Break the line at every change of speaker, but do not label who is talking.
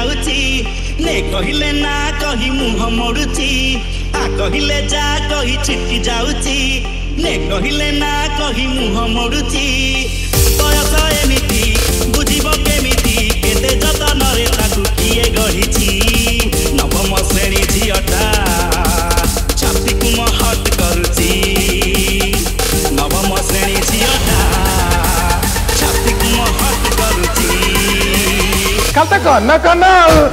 जाउची ने कहिले ना कही मुह मोड़ुची आ कहिले जा कही छिटकी जाउची ने कहिले ना कही मुह मोड़ुची बयस एमिति बुझिब केमिति केते जतन रे ताकू किए गढ़िची नवम श्रेणी झियटा छाती को महट करुची नवम श्रेणी झियटा छाती को महट करुची
Kata kau nak kenal